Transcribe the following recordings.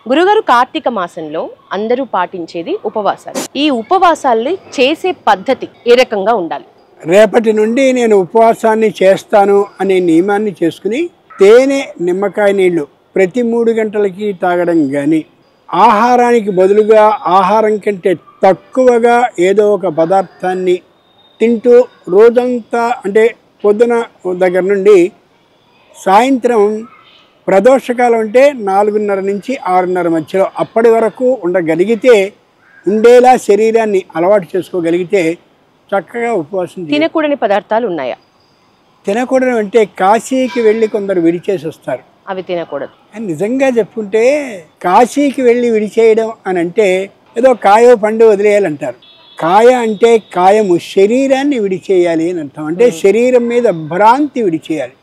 గురుగారు, కార్తీక మాసంలో అందరూ పాటించేది ఉపవాసాలు. ఈ ఉపవాసాల్ని చేసే పద్ధతి ఏ రకంగా ఉండాలి? రేపటి నుండి నేను ఉపవాసాన్ని చేస్తాను అనే నియమాన్ని చేసుకుని తేనె నిమ్మకాయ నీళ్లు ప్రతి 3 గంటలకి తాగడం కానీ, ఆహారానికి బదులుగా ఆహారం కంటే తక్కువగా ఏదో ఒక పదార్థాన్ని తింటూ రోజంతా, అంటే పొద్దున దగ్గర నుండి సాయంత్రం ప్రదోషకాలం అంటే 4:30 నుంచి 6:30 మధ్యలో అప్పటి వరకు ఉండగలిగితే, ఉండేలా శరీరాన్ని అలవాటు చేసుకోగలిగితే చక్కగా ఉపవాసం. తినకూడని పదార్థాలు ఉన్నాయా? తినకూడదు అంటే కాశీకి వెళ్ళి కొందరు విడిచేసి వస్తారు, అవి తినకూడదు. నిజంగా చెప్పుకుంటే కాశీకి వెళ్ళి విడిచేయడం అని అంటే ఏదో కాయో పండు వదిలేయాలంటారు. కాయ అంటే కాయము, శరీరాన్ని విడిచేయాలి అని అర్థం. అంటే శరీరం మీద భ్రాంతి విడిచేయాలి.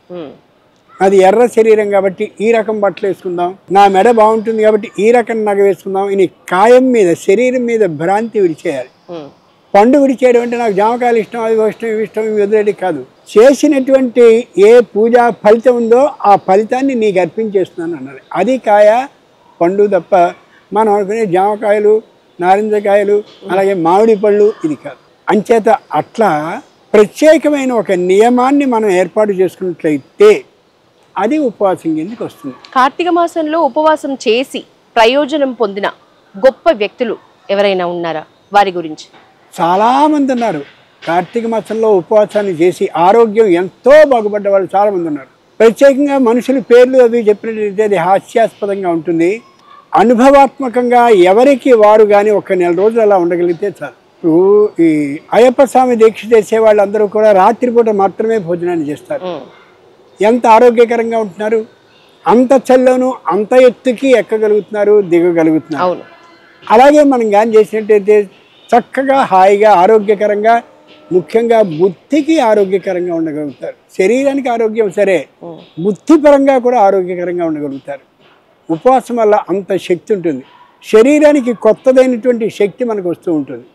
అది ఎర్ర శరీరం కాబట్టి ఈ రకం బట్టలు వేసుకుందాం, నా మెడ బాగుంటుంది కాబట్టి ఈ రకం నగ వేసుకుందాం, ఇది కాయం మీద శరీరం మీద భ్రాంతి విడిచేయాలి. పండు విడిచేయడం అంటే నాకు జామకాయలు ఇష్టం, అది ఇష్టం, ఇవి ఇష్టం, ఇవి వదిలేది కాదు. చేసినటువంటి ఏ పూజా ఫలితం ఉందో ఆ ఫలితాన్ని నీకు అర్పించేస్తున్నాను అన్నది. అది కాయ పండు తప్ప మనం అనుకునే జామకాయలు, నారింజకాయలు, అలాగే మామిడి పళ్ళు ఇది కాదు. అంచేత అట్లా ప్రత్యేకమైన ఒక నియమాన్ని మనం ఏర్పాటు చేసుకున్నట్లయితే అది ఉపవాసం కిందకి వస్తుంది. కార్తీక మాసంలో ఉపవాసం చేసి ప్రయోజనం పొందిన గొప్ప వ్యక్తులు ఎవరైనా ఉన్నారా? వారి గురించి చాలామంది ఉన్నారు. కార్తీక మాసంలో ఉపవాసాన్ని చేసి ఆరోగ్యం ఎంతో బాగుపడ్డ వాళ్ళు చాలామంది ఉన్నారు. ప్రత్యేకంగా మనుషుల పేర్లు అవి చెప్పినట్లయితే అది హాస్యాస్పదంగా ఉంటుంది. అనుభవాత్మకంగా ఎవరికి వారు కానీ ఒక 1 నెల రోజులు అలా ఉండగలిగితే చాలు. ఈ అయ్యప్ప స్వామి దీక్ష చేసే వాళ్ళందరూ కూడా రాత్రిపూట మాత్రమే భోజనాన్ని చేస్తారు. ఎంత ఆరోగ్యకరంగా ఉంటున్నారు, అంత చల్లోనూ అంత ఎత్తుకి ఎక్కగలుగుతున్నారు, దిగగలుగుతున్నారు. అలాగే మనం కానీ చేసినట్టయితే చక్కగా హాయిగా ఆరోగ్యకరంగా, ముఖ్యంగా బుద్ధికి ఆరోగ్యకరంగా ఉండగలుగుతారు. శరీరానికి ఆరోగ్యం సరే, బుద్ధిపరంగా కూడా ఆరోగ్యకరంగా ఉండగలుగుతారు. ఉపవాసం వల్ల అంత శక్తి ఉంటుంది. శరీరానికి కొత్తదైనటువంటి శక్తి మనకు వస్తూ ఉంటుంది.